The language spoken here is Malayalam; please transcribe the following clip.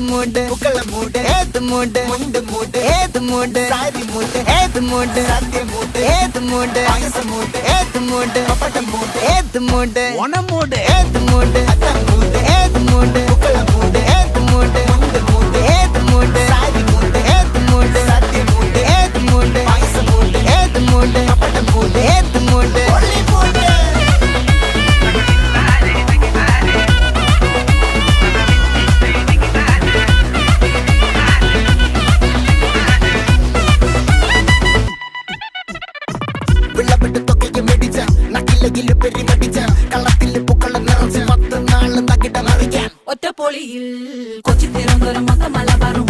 മൂട് പൂക്കള മൂട് ഏത് മൂട് മുണ്ട് മൂട് ഏത് മൂട് സാരി മൂട് ഏത് മൂട് സദ്യ മൂട് ഏത് മൂട് പായസ മൂട് ഏത് മൂട് പപ്പടം മൂട് ഏത് മൂട് ഓണം മൂട് ഏത് മൂട് അത്തം മൂട് ഏത് മൂട് പൂക്കള മൂട് ഏത് മൂട് മുണ്ട് മൂട് ഏത് മൂട് സാരി മൂട് ഏത് മൂട് സദ്യ മൂട് ഏത് മൂട് പായസ മൂട് ഏത് മൂട് പപ്പടം മൂട് ഏത് മൂട് ഒള്ളി മൂട് ഒറ്റപ്പൊളിയിൽ കൊച്ചി തിരുവനന്തപുരം മൊത്തം മലബാറും